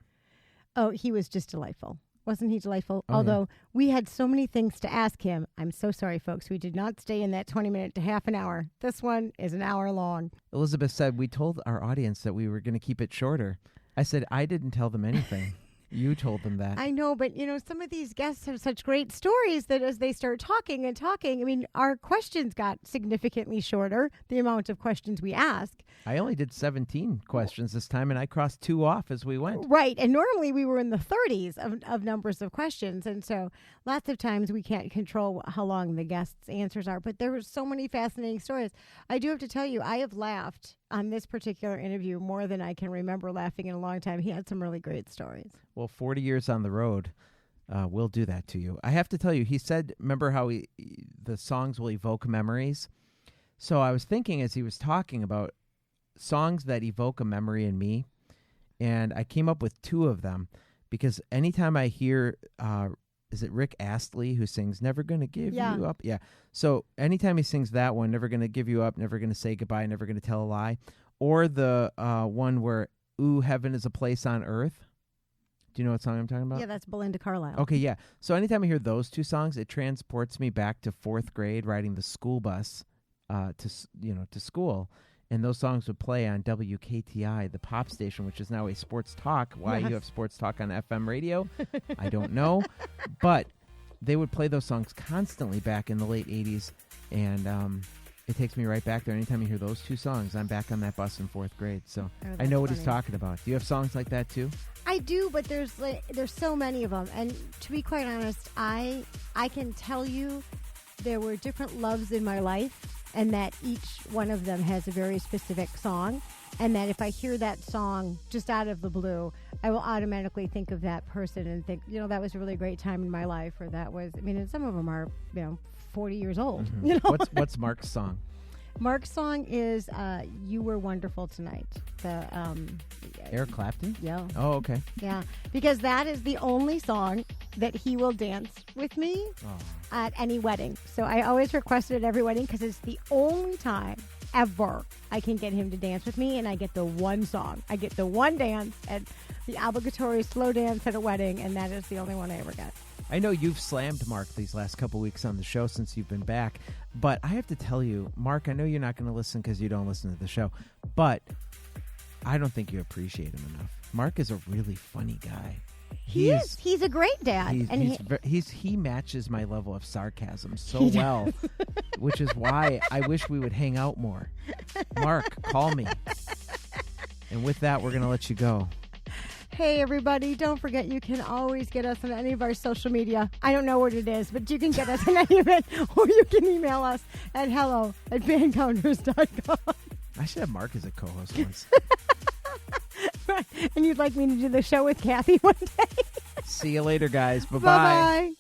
Oh, he was just delightful. Wasn't he delightful? Oh, Although we had so many things to ask him. I'm so sorry, folks. We did not stay in that 20-minute to half an hour. This one is an hour long. Elizabeth said, we told our audience that we were going to keep it shorter. I said, I didn't tell them anything. You told them that. I know, but, some of these guests have such great stories that as they start talking and talking, I mean, our questions got significantly shorter, the amount of questions we ask. I only did 17 questions this time, and I crossed 2 off as we went. Right, and normally we were in the 30s of numbers of questions, and so lots of times we can't control how long the guests' answers are, but there were so many fascinating stories. I do have to tell you, I have laughed on this particular interview more than I can remember laughing in a long time. He had some really great stories. Well, 40 years on the road will do that to you. I have to tell you, he said, remember how the songs will evoke memories? So I was thinking as he was talking about songs that evoke a memory in me, and I came up with 2 of them because anytime I hear, is it Rick Astley who sings Never Gonna Give You Up? Yeah. So anytime he sings that one, Never Gonna Give You Up, Never Gonna Say Goodbye, Never Gonna Tell a Lie, or the one where, Ooh, Heaven is a Place on Earth. Do you know what song I'm talking about? Yeah, that's Belinda Carlisle. Okay, yeah. So anytime I hear those 2 songs, it transports me back to 4th grade riding the school bus to school. And those songs would play on WKTI, the pop station, which is now a sports talk. Why you have sports talk on FM radio, I don't know. But they would play those songs constantly back in the late 80s. And it takes me right back there. Anytime you hear those 2 songs, I'm back on that bus in 4th grade. So I know what he's talking about. Do you have songs like that too? I do, but there's so many of them. And to be quite honest, I can tell you there were different loves in my life, and that each one of them has a very specific song, and that if I hear that song just out of the blue, I will automatically think of that person and think, that was a really great time in my life, or that was, and some of them are, 40 years old. Mm-hmm. What's Mark's song? Mark's song is You Were Wonderful Tonight. The Eric Clapton? Yeah. Oh, okay. Yeah, because that is the only song that he will dance with me at any wedding. So I always request it at every wedding because it's the only time ever I can get him to dance with me, and I get the one song. I get the one dance at the obligatory slow dance at a wedding, and that is the only one I ever get. I know you've slammed Mark these last couple weeks on the show since you've been back, but I have to tell you, Mark, I know you're not going to listen because you don't listen to the show, but I don't think you appreciate him enough. Mark is a really funny guy. He is. He's a great dad. He matches my level of sarcasm so well, which is why I wish we would hang out more. Mark, call me. And with that, we're going to let you go. Hey, everybody, don't forget you can always get us on any of our social media. I don't know what it is, but you can get us on any of it, or you can email us at hello@fancounters.com. I should have Mark as a co-host once. Right. And you'd like me to do the show with Kathy one day? See you later, guys. Bye-bye. Bye-bye.